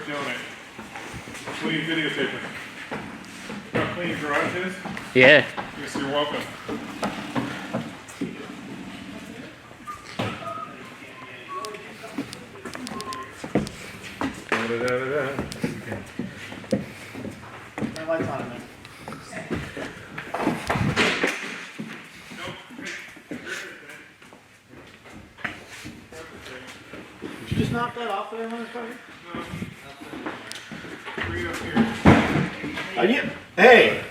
doing it. What are you videotaping? How clean your garage is? Yeah. Yes, you're welcome. Da-da-da-da-da. Turn lights on, man. Did you just knock that off there, motherfucker? Bring it up here. Are you? Hey!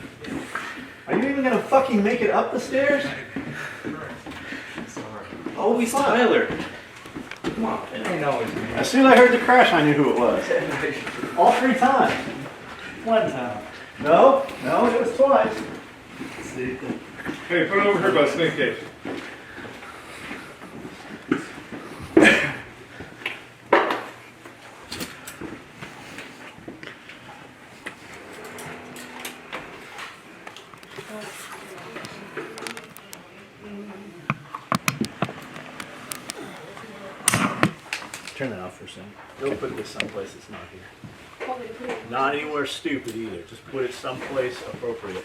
Are you even gonna fucking make it up the stairs? Oh, we Tyler. Come on. I know it's me. As soon as I heard the crash, I knew who it was. All 3 times. One time. No, it was twice. See? Hey, put it over here by the snake cage. Turn that off for a second. Go put this someplace that's not here. Not anywhere stupid either. Just put it someplace appropriate.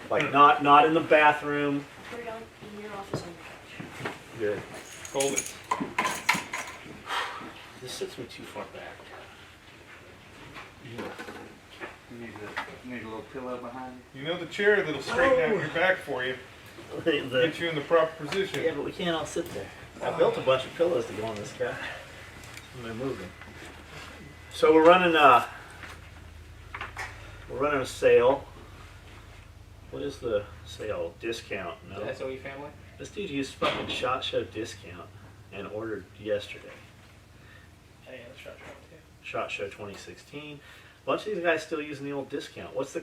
Like not in the bathroom. Put it on in your office on the couch. Good. Hold it. This sits me too far back. Need a little pillow behind You know the chair that'll straighten out your back for you, get you in the proper position. Yeah, but we can't all sit there. I built a bunch of pillows to go on this guy. I'm gonna move them. So we're running a sale. What is the sale? Discount? you. No. The SOE family? This dude used fucking SHOT Show discount and ordered yesterday. Yeah, the shot too. SHOT Show 2016. A bunch of these guys still using the old discount. What's the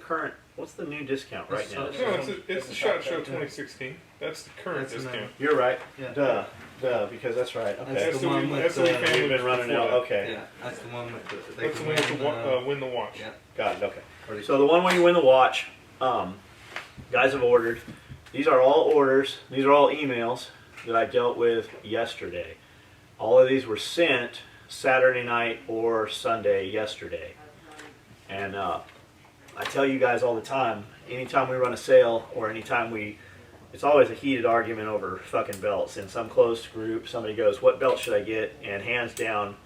new discount right now? No, it's the SHOT Show 2016. That's the current That's the discount. You're right. Yeah. Duh, because that's right. Okay. That's the one with SOE the- family We've been running before out. that. Okay. Yeah, that's the one with the. They That's the can one with the win, win the watch. Yeah. Got it. Okay. Or So the one where you win the watch, guys have ordered. These are all orders. These are all emails that I dealt with yesterday. All of these were sent Saturday night or Sunday yesterday. And I tell you guys all the time, anytime we run a sale or anytime it's always a heated argument over fucking belts. In some closed group, somebody goes, what belt should I get? And hands down,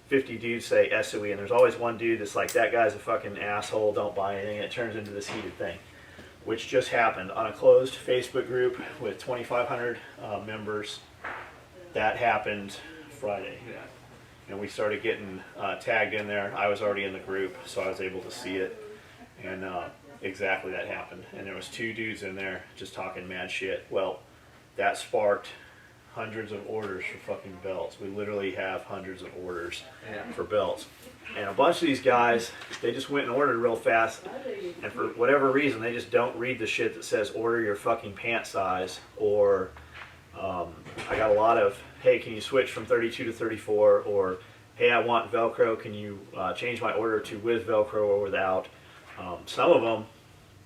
50 dudes say SOE, and there's always one dude that's like, that guy's a fucking asshole, don't buy anything, and it turns into this heated thing, which just happened on a closed Facebook group with 2,500 members. That happened Friday, Yeah. and we started getting tagged in there. I was already in the group, so I was able to see it, and exactly that happened. And there was 2 dudes in there just talking mad shit. Well, that sparked hundreds of orders for fucking belts. We literally have hundreds of orders Yeah. for belts. And a bunch of these guys, they just went and ordered real fast, and for whatever reason, they just don't read the shit that says order your fucking pant size, or I got a lot of, hey, can you switch from 32 to 34, or hey, I want Velcro, can you change my order to with Velcro or without? Some of them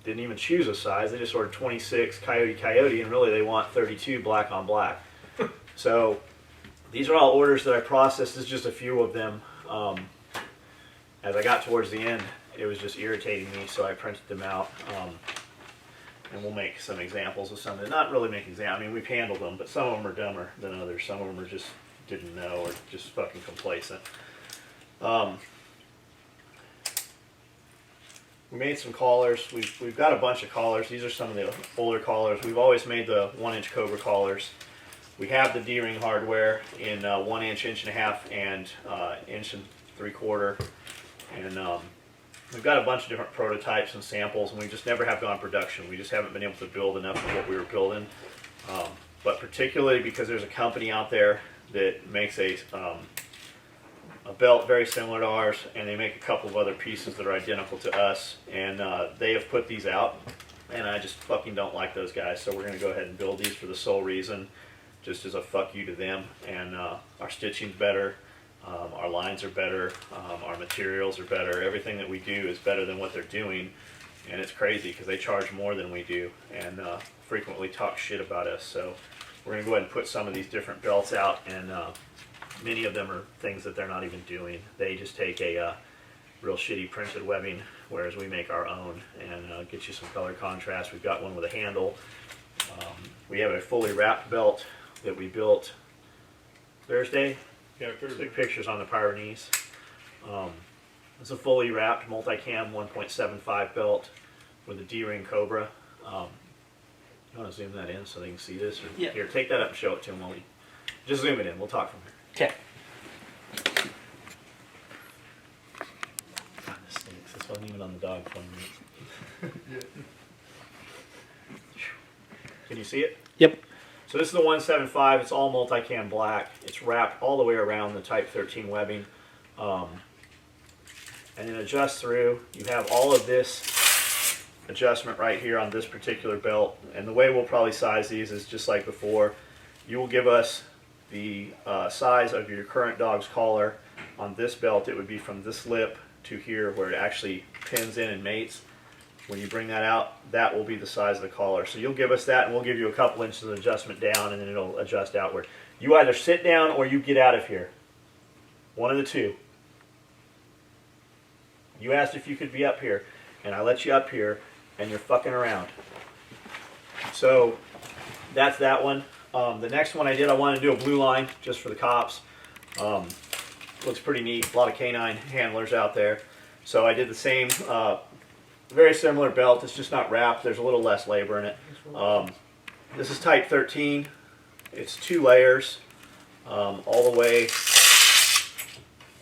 didn't even choose a size, they just ordered 26 Coyote, and really they want 32 black on black. So these are all orders that I processed. This is just a few of them. As I got towards the end, it was just irritating me, so I printed them out. And we'll make some examples of some of them. Not really make examples. I mean, we've handled them, but some of them are dumber than others. Some of them are just didn't know or just fucking complacent. We made some collars. We've got a bunch of collars. These are some of the older collars. We've always made the 1-inch Cobra collars. We have the D-ring hardware in 1 inch, 1.5 inch, and 1 3/4 inch. And we've got a bunch of different prototypes and samples, and we just never have gone production. We just haven't been able to build enough of what we were building. But particularly because there's a company out there that makes a belt very similar to ours, and they make a couple of other pieces that are identical to us, and they have put these out, and I just fucking don't like those guys, so we're going to go ahead and build these for the sole reason, just as a fuck you to them. And our stitching's better, our lines are better, our materials are better, everything that we do is better than what they're doing, and it's crazy because they charge more than we do, and frequently talk shit about us. So we're going to go ahead and put some of these different belts out, and many of them are things that they're not even doing. They just take a real shitty printed webbing, whereas we make our own and get you some color contrast. We've got one with a handle. We have a fully wrapped belt that we built Thursday. Yeah, Thursday. Take pictures on the Pyrenees. It's a fully wrapped multicam 1.75 belt with a D-ring Cobra. You want to zoom that in so they can see this? Or, Yeah. Here, take that up and show it to them while we... Just zoom it in. We'll talk from here. Okay. God, this stinks. This wasn't even on the dog 20 minutes. Can you see it? Yep. So this is the 175. It's all multicam black. It's wrapped all the way around the Type 13 webbing. And then adjust through. You have all of this adjustment right here on this particular belt. And the way we'll probably size these is just like before. You will give us the size of your current dog's collar. On this belt, it would be from this lip to here where it actually pins in and mates. When you bring that out, that will be the size of the collar. So you'll give us that, and we'll give you a couple inches of adjustment down, and then it'll adjust outward. You either sit down or you get out of here. One of the two. You asked if you could be up here, and I let you up here, and you're fucking around. So that's that one. The next one I did, I wanted to do a blue line just for the cops. Looks pretty neat. A lot of canine handlers out there. So I did the same, very similar belt. It's just not wrapped. There's a little less labor in it. This is Type 13. It's 2 layers all the way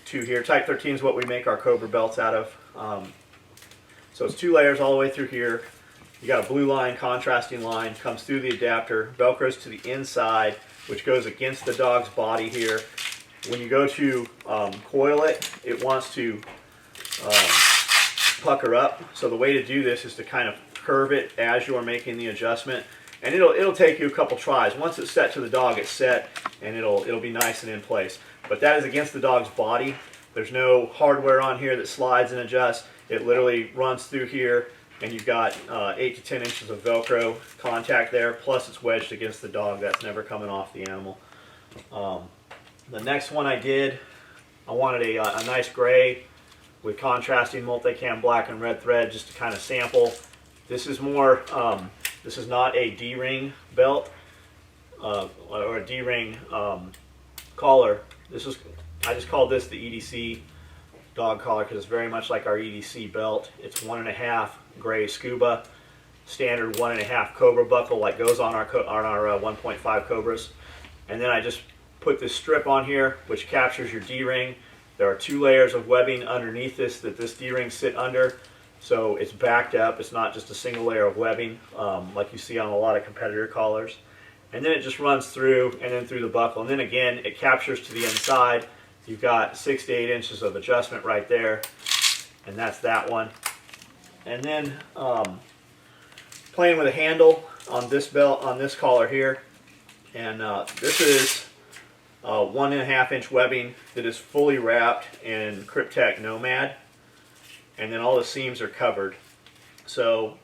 to here. Type 13 is what we make our Cobra belts out of. So it's 2 layers all the way through here. You got a blue line, contrasting line, comes through the adapter, velcros to the inside, which goes against the dog's body here. When you go to coil it, it wants to pucker up. So the way to do this is to kind of curve it as you're making the adjustment. And it'll take you a couple tries. Once it's set to the dog, it's set, and it'll be nice and in place. But that is against the dog's body. There's no hardware on here that slides and adjusts. It literally runs through here, and you've got 8 to 10 inches of Velcro contact there, plus it's wedged against the dog. That's never coming off the animal. The next one I did, I wanted a nice gray with contrasting multicam black and red thread just to kind of sample. This is more, this is not a D-ring belt or a D-ring collar. I just called this the EDC dog collar because it's very much like our EDC belt. It's 1.5 gray scuba, standard 1.5 Cobra buckle like goes on our 1.5 Cobras. And then I just put this strip on here which captures your D-ring. There are 2 layers of webbing underneath this that this D-ring sit under. So it's backed up. It's not just a single layer of webbing like you see on a lot of competitor collars. And then it just runs through and then through the buckle. And then again, it captures to the inside. You've got 6 to 8 inches of adjustment right there. And that's that one. And then playing with a handle on this belt, on this collar here. And this is 1.5 inch webbing that is fully wrapped in Kryptek Nomad. And then all the seams are covered. So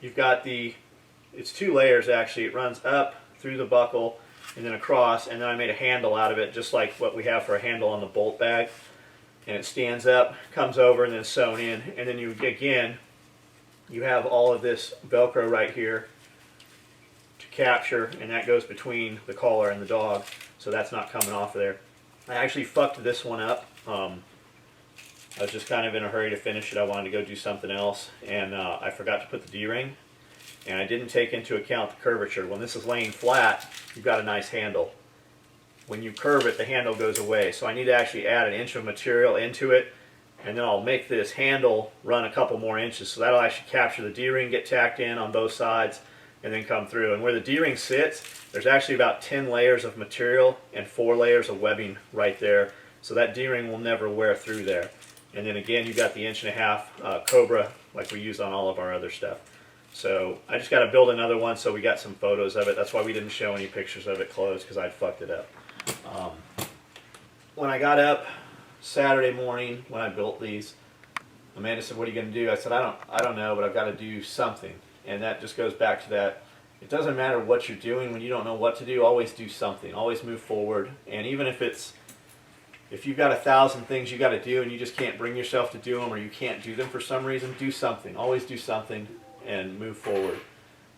you've got it's 2 layers actually. It runs up through the buckle and then across, and then I made a handle out of it just like what we have for a handle on the bolt bag. And it stands up, comes over, and then sewn in. And then you have all of this Velcro right here to capture, and that goes between the collar and the dog, so that's not coming off of there. I actually fucked this one up. I was just kind of in a hurry to finish it. I wanted to go do something else, and I forgot to put the D-ring, and I didn't take into account the curvature. When this is laying flat, you've got a nice handle. When you curve it, the handle goes away, so I need to actually add 1 inch of material into it, and then I'll make this handle run a couple more inches, so that'll actually capture the D-ring, get tacked in on both sides, and then come through. And where the D-ring sits, there's actually about 10 layers of material and 4 layers of webbing right there, so that D-ring will never wear through there. And then again, you've got the 1.5 inch Cobra like we use on all of our other stuff. So I just got to build another one, so we got some photos of it. That's why we didn't show any pictures of it closed, because I'd fucked it up. When I got up Saturday morning when I built these, Amanda said, "What are you going to do?" I said, I don't know, but I've got to do something. And that just goes back to that. It doesn't matter what you're doing when you don't know what to do. Always do something. Always move forward. And even if it's if you've got 1,000 things you got to do and you just can't bring yourself to do them, or you can't do them for some reason, do something. Always do something and move forward.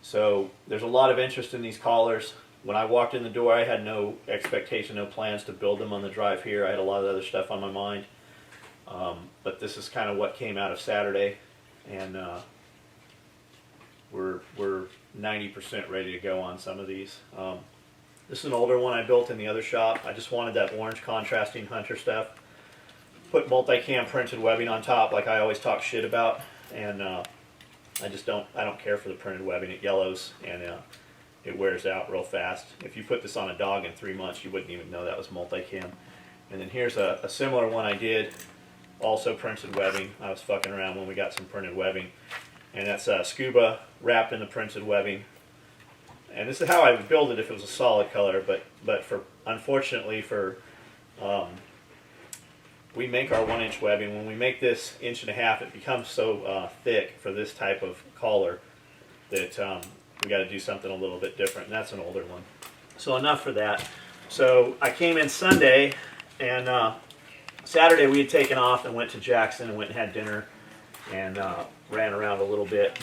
So there's a lot of interest in these collars. When I walked in the door, I had no expectation, no plans to build them on the drive here. I had a lot of other stuff on my mind. But this is kind of what came out of Saturday, and we're 90% ready to go on some of these. This is an older one I built in the other shop. I just wanted that orange contrasting hunter stuff. Put multicam printed webbing on top like I always talk shit about, and I don't care for the printed webbing. It yellows and it wears out real fast. If you put this on a dog in 3 months, you wouldn't even know that was multicam. And then here's a similar one I did, also printed webbing. I was fucking around when we got some printed webbing, and that's Scuba wrapped in the printed webbing. And this is how I would build it if it was a solid color, but unfortunately we make our 1-inch webbing. When we make this 1.5 inches, it becomes so thick for this type of collar that we got to do something a little bit different. And that's an older one. So enough for that. So I came in Sunday, and Saturday we had taken off and went to Jackson and went and had dinner and ran around a little bit.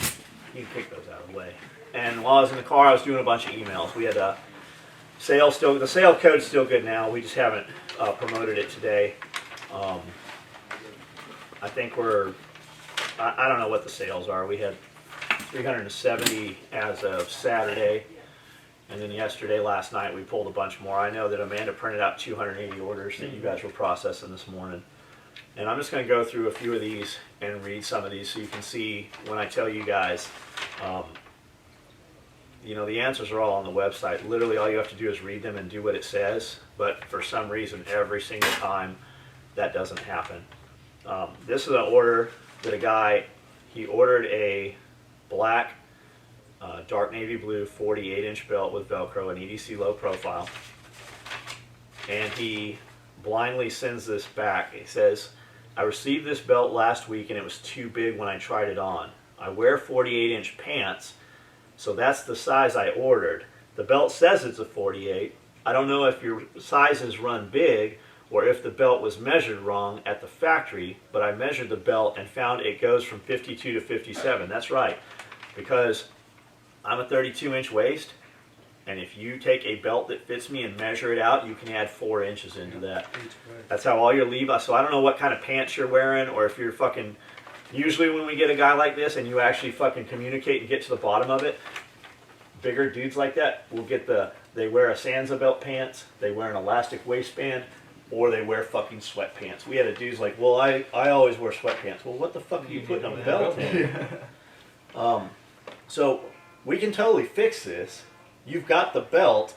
You can kick those out of the way. And while I was in the car, I was doing a bunch of emails. We had a sale still. The sale code's still good now. We just haven't promoted it today. I think I don't know what the sales are. We had 370 as of Saturday. And then last night, we pulled a bunch more. I know that Amanda printed out 280 orders that you guys were processing this morning. And I'm just going to go through a few of these and read some of these so you can see when I tell you guys, the answers are all on the website. Literally all you have to do is read them and do what it says. But for some reason, every single time, that doesn't happen. This is an order that a guy, he ordered a black, dark navy blue 48-inch belt with Velcro and EDC low profile. And he blindly sends this back. He says, I received this belt last week and it was too big when I tried it on. I wear 48-inch pants, so that's the size I ordered. The belt says it's a 48. I don't know if your sizes run big or if the belt was measured wrong at the factory, but I measured the belt and found it goes from 52 to 57. That's right, because I'm a 32-inch waist, and if you take a belt that fits me and measure it out, you can add 4 inches into that. That's how all your Levi's, so I don't know what kind of pants you're wearing, or if you're fucking, usually when we get a guy like this and you actually fucking communicate and get to the bottom of it, bigger dudes like that will get they wear a Sansa belt pants, they wear an elastic waistband, or they wear fucking sweatpants. We had a dude's like, well, I always wear sweatpants. Well, what the fuck are you putting a belt in? So we can totally fix this. You've got the belt,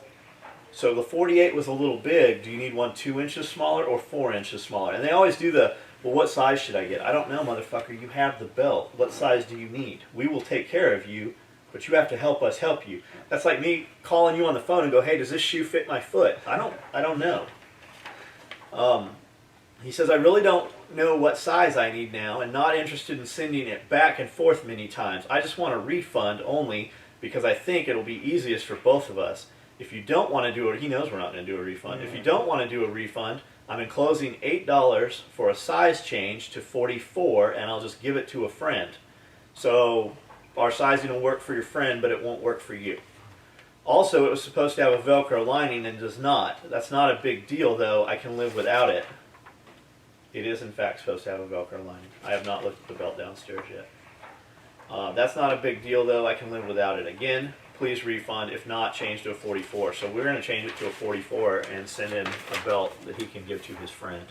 so the 48 was a little big. Do you need one 2 inches smaller or 4 inches smaller? And they always do well, what size should I get? I don't know, motherfucker. You have the belt. What size do you need? We will take care of you, but you have to help us help you. That's like me calling you on the phone and go, hey, does this shoe fit my foot? I don't know. He says, I really don't know what size I need now and not interested in sending it back and forth many times. I just want a refund only because I think it'll be easiest for both of us. If you don't want to do it, he knows we're not going to do a refund. If you don't want to do a refund, I'm enclosing $8 for a size change to 44, and I'll just give it to a friend. So our sizing will work for your friend, but it won't work for you. Also, it was supposed to have a Velcro lining and does not. That's not a big deal, though. I can live without it. It is, in fact, supposed to have a Velcro lining. I have not looked at the belt downstairs yet. That's not a big deal, though. I can live without it. Again, please refund. If not, change to a 44. So we're going to change it to a 44 and send in a belt that he can give to his friend.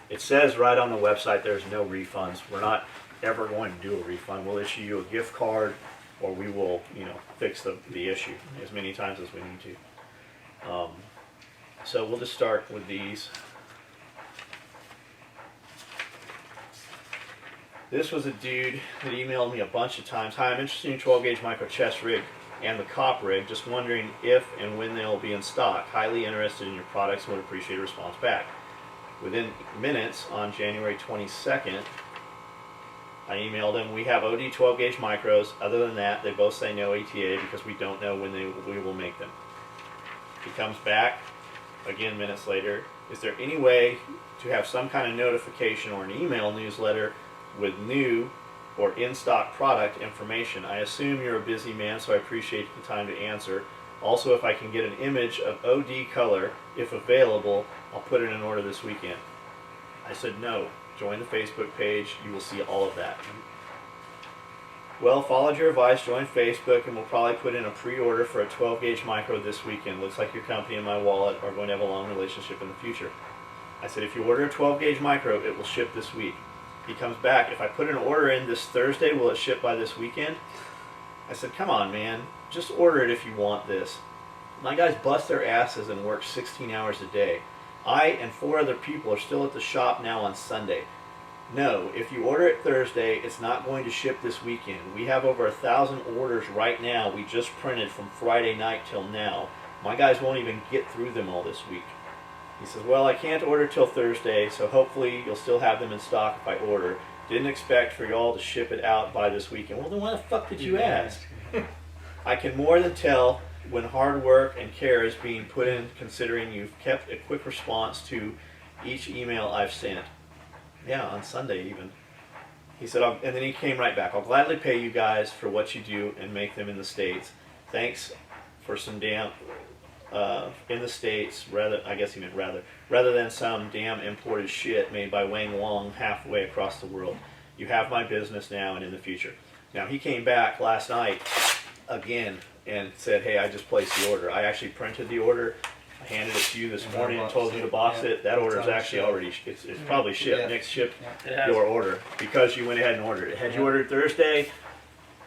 It says right on the website there's no refunds. We're not ever going to do a refund. We'll issue you a gift card, or we will, fix the issue as many times as we need to. So we'll just start with these. This was a dude that emailed me a bunch of times. Hi, I'm interested in 12-gauge micro chest rig and the cop rig. Just wondering if and when they'll be in stock. Highly interested in your products and would appreciate a response back. Within minutes, on January 22nd, I emailed him, we have OD 12-gauge micros. Other than that, they both say no ATA because we don't know when we will make them. He comes back again minutes later, is there any way to have some kind of notification or an email newsletter with new or in-stock product information? I assume you're a busy man, so I appreciate the time to answer. Also, if I can get an image of OD color, if available, I'll put it in order this weekend. I said no. Join the Facebook page. You will see all of that. Well, followed your advice, joined Facebook, and we'll probably put in a pre-order for a 12-gauge micro this weekend. Looks like your company and my wallet are going to have a long relationship in the future. I said, if you order a 12-gauge micro, it will ship this week. He comes back, if I put an order in this Thursday, will it ship by this weekend? I said, come on, man. Just order it if you want this. My guys bust their asses and work 16 hours a day. I and 4 other people are still at the shop now on Sunday. No, if you order it Thursday, it's not going to ship this weekend. We have over 1,000 orders right now we just printed from Friday night till now. My guys won't even get through them all this week. He says, well, I can't order till Thursday, so hopefully you'll still have them in stock if I order. Didn't expect for y'all to ship it out by this weekend. Well, then why the fuck did you ask? I can more than tell when hard work and care is being put in, considering you've kept a quick response to each email I've sent. Yeah, on Sunday even. He said, and then he came right back. I'll gladly pay you guys for what you do and make them in the States. Thanks for some damn, in the States, I guess he meant rather than some damn imported shit made by Wang Wong halfway across the world. You have my business now and in the future. Now, he came back last night again and said, hey, I just placed the order. I actually printed the order. I handed it to you this morning and told you to box it. That order is actually already, it's probably shipped. Nick's shipped your order because you went ahead and ordered it. Had you ordered Thursday,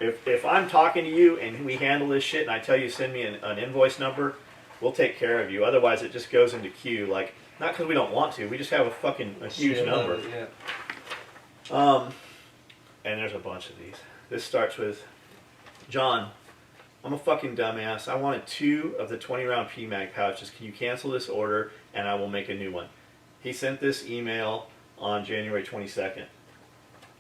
if I'm talking to you and we handle this shit and I tell you send me an invoice number, we'll take care of you. Otherwise, it just goes into queue. Like, not because we don't want to, we just have a huge number. And there's a bunch of these. This starts with, John, I'm a fucking dumbass. I wanted 2 of the 20-round PMAG pouches. Can you cancel this order and I will make a new one? He sent this email on January 22nd.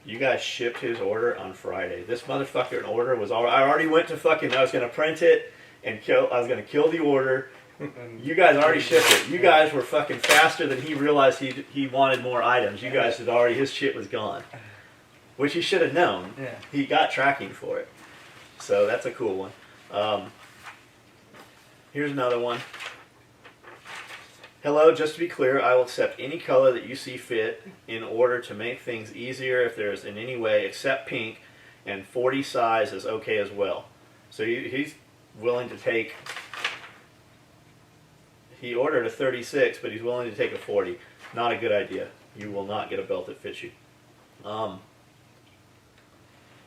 You guys shipped his order on Friday. This motherfucker order was all. I already went to fucking. I was gonna print it and kill. I was gonna kill the order. You guys already shipped it. You guys were fucking faster than he realized he wanted more items. You guys had already. His shit was gone, which he should have known. Yeah. He got tracking for it. So that's a cool one. Here's another one. Hello, just to be clear, I will accept any color that you see fit in order to make things easier if there's in any way except pink, and 40 size is okay as well. So he's willing to take, he ordered a 36, but he's willing to take a 40. Not a good idea. You will not get a belt that fits you.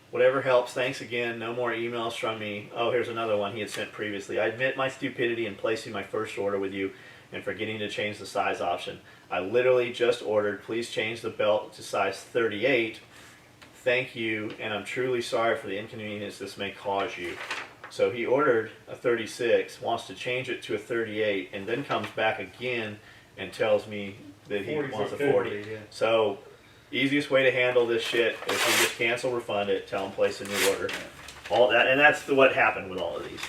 Whatever helps. Thanks again. No more emails from me. Oh, here's another one he had sent previously. I admit my stupidity in placing my first order with you and forgetting to change the size option. I literally just ordered. Please change the belt to size 38. Thank you, and I'm truly sorry for the inconvenience this may cause you. So he ordered a 36, wants to change it to a 38, and then comes back again and tells me that he wants a 40. So easiest way to handle this shit is we just cancel, refund it, tell them place a new order. All that, and that's what happened with all of these.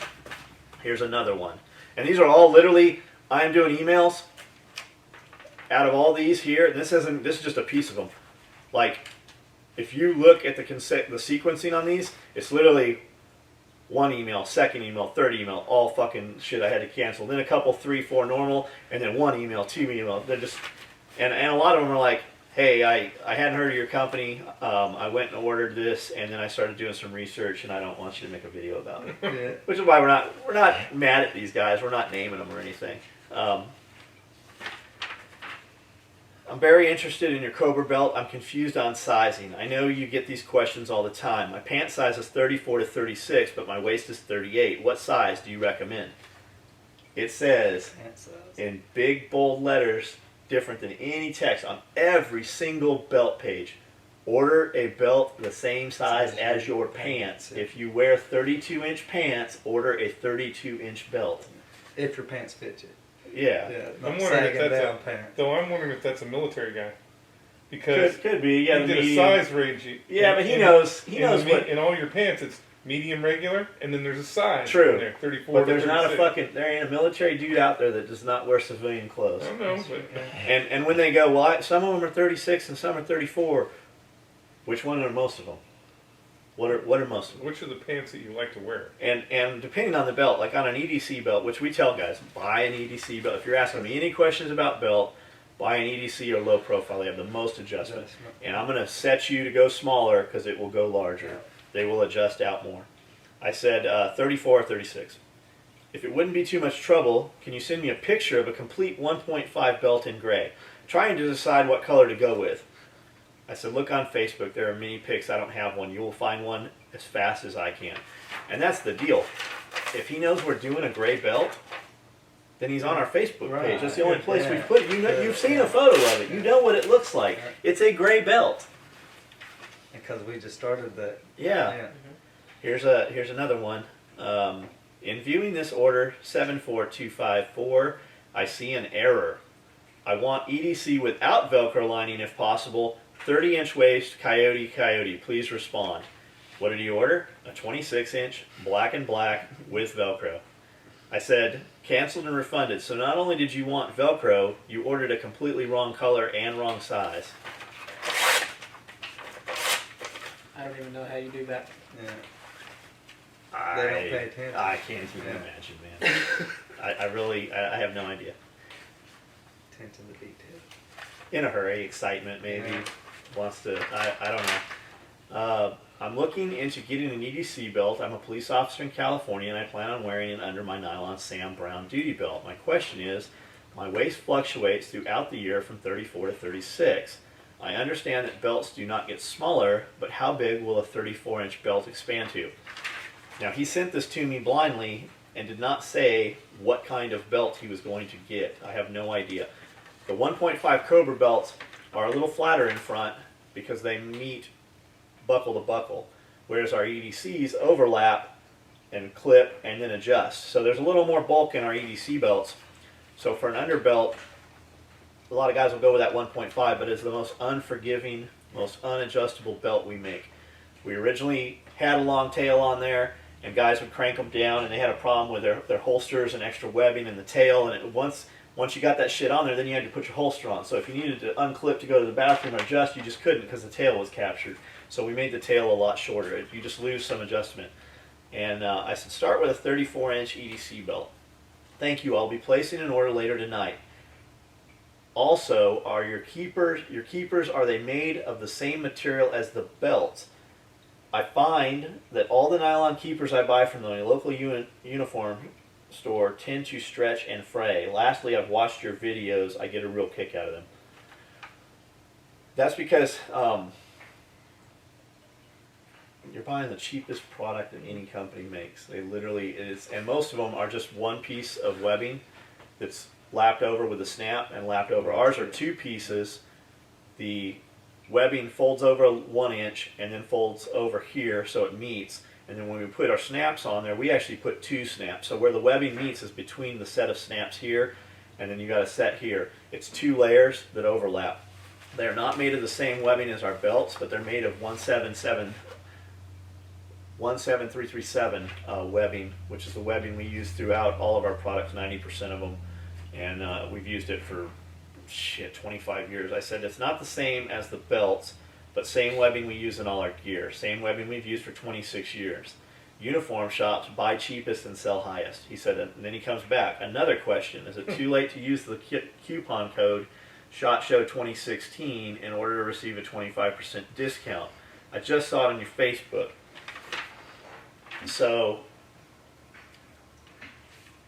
Here's another one. And these are all literally, I'm doing emails. Out of all these here, this is just a piece of them. Like, if you look at the sequencing on these, it's literally one email, second email, third email, all fucking shit I had to cancel. Then a couple, 3, 4 normal, and then 1 email, 2 email. They're just, and a lot of them are like, hey, I hadn't heard of your company. I went and ordered this, and then I started doing some research, and I don't want you to make a video about it. Yeah. Which is why we're not mad at these guys. We're not naming them or anything. I'm very interested in your Cobra belt. I'm confused on sizing. I know you get these questions all the time. My pant size is 34 to 36, but my waist is 38. What size do you recommend? It says in big bold letters, different than any text on every single belt page. Order a belt the same size as your pants. If you wear 32-inch pants, order a 32-inch belt. If your pants fit you. Yeah. Not I'm wondering sagging if that's down pants. I'm wondering if that's a military guy, because Could be. Yeah, he did a medium. size range. Yeah, but he knows in what. in all your pants, it's medium, regular, and then there's a size. True. In there, 34 But to there's not a 36. fucking, there ain't a military dude out there that does not wear civilian clothes. I don't know, but And when they go, well, some of them are 36 and some are 34. Which one are most of them? What are most of them? which are the pants that you like to wear? And depending on the belt, like on an EDC belt, which we tell guys, buy an EDC belt. If you're asking me any questions about belt, buy an EDC or low profile. They have the most adjustment. And I'm going to set you to go smaller because it will go larger. They will adjust out more. I said 34 or 36. If it wouldn't be too much trouble, can you send me a picture of a complete 1.5 belt in gray? Trying to decide what color to go with. I said, look on Facebook. There are many pics. I don't have one. You will find one as fast as I can. And that's the deal. If he knows we're doing a gray belt, then he's on our Facebook page. That's the only place we've put it. You know, you've seen a photo of it. You know what it looks like. It's a gray belt. Because we just started that. Yeah. Here's another one. In viewing this order 74254, I see an error. I want EDC without Velcro lining if possible. 30-inch waist, Coyote. Please respond. What did you order? A 26-inch, black and black with Velcro. I said, canceled and refunded. So not only did you want Velcro, you ordered a completely wrong color and wrong size. I don't even know how you do that. Yeah. They don't pay attention. I can't even imagine, man. I have no idea. Attention to detail. In a hurry, excitement maybe, wants to, I don't know. I'm looking into getting an EDC belt. I'm a police officer in California and I plan on wearing it under my nylon Sam Brown duty belt. My question is, my waist fluctuates throughout the year from 34 to 36. I understand that belts do not get smaller, but how big will a 34-inch belt expand to? Now he sent this to me blindly and did not say what kind of belt he was going to get. I have no idea. The 1.5 Cobra belts are a little flatter in front because they meet buckle to buckle, whereas our EDCs overlap and clip and then adjust. So there's a little more bulk in our EDC belts. So for an underbelt, a lot of guys will go with that 1.5, but it's the most unforgiving, most unadjustable belt we make. We originally had a long tail on there, and guys would crank them down, and they had a problem with their holsters and extra webbing in the tail, and once you got that shit on there, then you had to put your holster on. So if you needed to unclip to go to the bathroom or adjust, you just couldn't because the tail was captured. So we made the tail a lot shorter. You just lose some adjustment. And I said, start with a 34-inch EDC belt. Thank you. I'll be placing an order later tonight. Also, are your keepers, are they made of the same material as the belts? I find that all the nylon keepers I buy from the local uniform store tend to stretch and fray. Lastly, I've watched your videos. I get a real kick out of them. That's because you're buying the cheapest product that any company makes. They literally, and most of them are just one piece of webbing that's lapped over with a snap and lapped over. Ours are two pieces. The webbing folds over 1 inch and then folds over here so it meets. And then when we put our snaps on there, we actually put 2 snaps. So where the webbing meets is between the set of snaps here, and then you got a set here. It's 2 layers that overlap. They're not made of the same webbing as our belts, but they're made of 17337 webbing, which is the webbing we use throughout all of our products, 90% of them. And we've used it for, 25 years. I said it's not the same as the belts, but same webbing we use in all our gear. Same webbing we've used for 26 years. Uniform shops buy cheapest and sell highest. He said, and then he comes back. Another question, is it too late to use the coupon code SHOT SHOW 2016 in order to receive a 25% discount? I just saw it on your Facebook. So,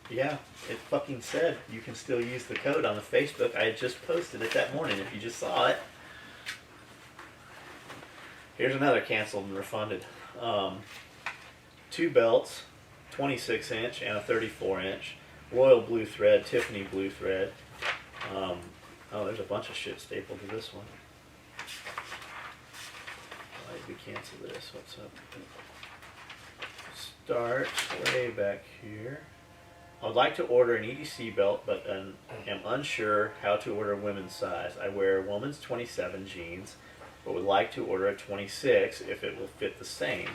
yeah, it fucking said you can still use the code on the Facebook. I had just posted it that morning if you just saw it. Here's another canceled and refunded. 2 belts, 26-inch and a 34-inch. Royal blue thread, Tiffany blue thread. Oh, there's a bunch of shit stapled to this one. Why did we cancel this? What's up? Start way back here. I would like to order an EDC belt, but am unsure how to order women's size. I wear women's 27 jeans, but would like to order a 26 if it will fit the same.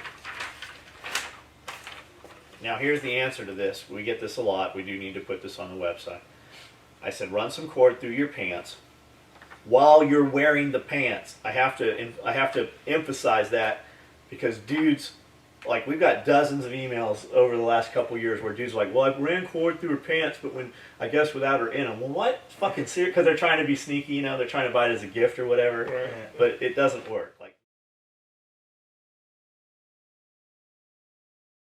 now here's the answer to this. We get this a lot. We do need to put this on the website. I said, run some cord through your pants while you're wearing the pants. I have to emphasize that because dudes, like we've got dozens of emails over the last couple years where dudes are like, well, I ran cord through her pants, but when I guess without her in them. Well, what? Fucking serious? Because they're trying to be sneaky, you know, they're trying to buy it as a gift or whatever. Right. But it doesn't work.